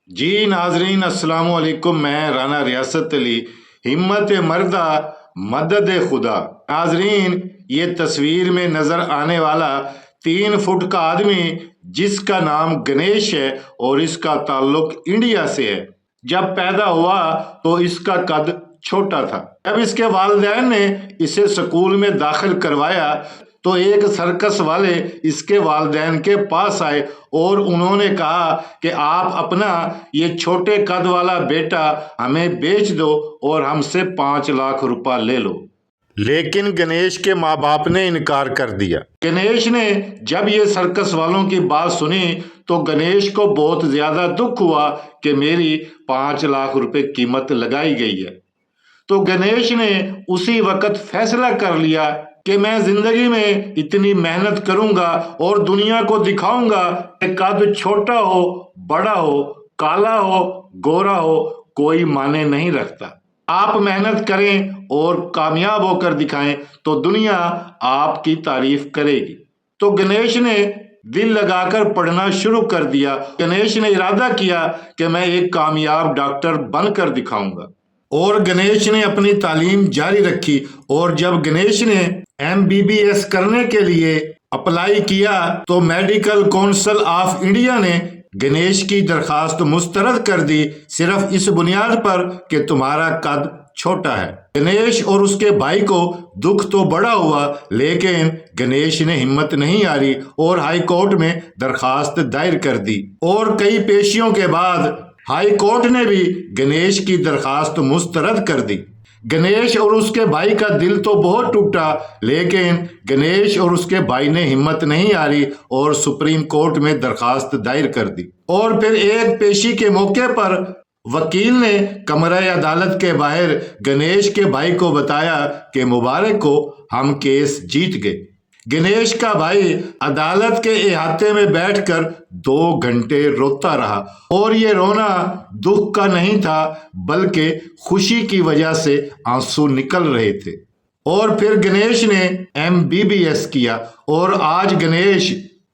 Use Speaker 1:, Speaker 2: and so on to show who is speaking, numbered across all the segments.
Speaker 1: जी नाजरीन अस्सलाम वालेकुम। मैं राना रियासत अली, हिम्मत मर्दा मदद खुदा। नाजरीन, ये तस्वीर में नजर आने वाला 3 फुट का आदमी जिसका नाम गणेश है और इसका ताल्लुक इंडिया से है, जब पैदा हुआ तो इसका कद छोटा था। जब इसके वालिदैन ने इसे स्कूल में दाखिल करवाया तो एक सर्कस वाले इसके वालिदैन के पास आए और उन्होंने कहा कि आप अपना ये छोटे कद वाला बेटा हमें बेच दो और हमसे 5 लाख रुपया ले लो। लेकिन गणेश के माँ बाप ने इनकार कर दिया। गणेश ने जब ये सर्कस वालों की बात सुनी तो गणेश को बहुत ज्यादा दुख हुआ कि मेरी 5 लाख रुपए कीमत लगाई गई है। तो गणेश ने उसी वक्त फैसला कर लिया कि मैं जिंदगी में इतनी मेहनत करूंगा और दुनिया को दिखाऊंगा कि कद छोटा हो, बड़ा हो, काला हो, गोरा हो, कोई माने नहीं रखता। आप मेहनत करें और कामयाब होकर दिखाएं तो दुनिया आपकी तारीफ करेगी। तो गणेश ने दिल लगाकर पढ़ना शुरू कर दिया। गणेश ने इरादा किया कि मैं एक कामयाब डॉक्टर बनकर दिखाऊंगा और गणेश ने अपनी तालीम जारी रखी। और जब गणेश ने MBBS करने के लिए अप्लाई किया तो मेडिकल काउंसिल ऑफ इंडिया ने गणेश की दरखास्त मुस्तरद कर दी, सिर्फ इस बुनियाद पर कि तुम्हारा कद छोटा है। गणेश और उसके भाई को दुख तो बड़ा हुआ, लेकिन गणेश ने हिम्मत नहीं हारी और हाई कोर्ट में दरखास्त दायर कर दी। और कई पेशियों के बाद हाई कोर्ट ने भी गणेश की दरखास्त मुस्तरद कर दी। गणेश और उसके भाई का दिल तो बहुत टूटा, लेकिन गणेश और उसके भाई ने हिम्मत नहीं हारी और सुप्रीम कोर्ट में दरखास्त दायर कर दी। और फिर एक पेशी के मौके पर वकील ने कमरे अदालत के बाहर गणेश के भाई को बताया कि मुबारक हो, हम केस जीत गए। गणेश का भाई अदालत के इहाते में बैठकर 2 घंटे रोता रहा और ये रोना दुख का नहीं था, बल्कि खुशी की वजह से आंसू निकल रहे थे। और फिर गणेश ने MBBS किया और आज गणेश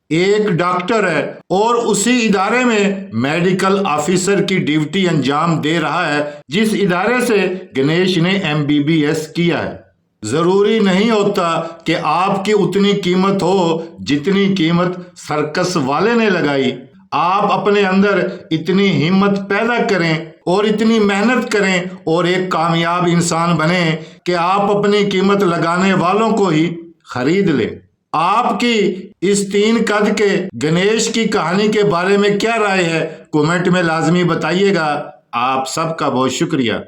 Speaker 1: एक डॉक्टर है और उसी इदारे में मेडिकल ऑफिसर की ड्यूटी अंजाम दे रहा है जिस इदारे से गणेश ने MBBS किया है। जरूरी नहीं होता कि आपकी उतनी कीमत हो जितनी कीमत सर्कस वाले ने लगाई। आप अपने अंदर इतनी हिम्मत पैदा करें और इतनी मेहनत करें और एक कामयाब इंसान बने कि आप अपनी कीमत लगाने वालों को ही खरीद लें। आपकी इस 3 कद के गणेश की कहानी के बारे में क्या राय है, कमेंट में लाजमी बताइएगा। आप सबका बहुत शुक्रिया।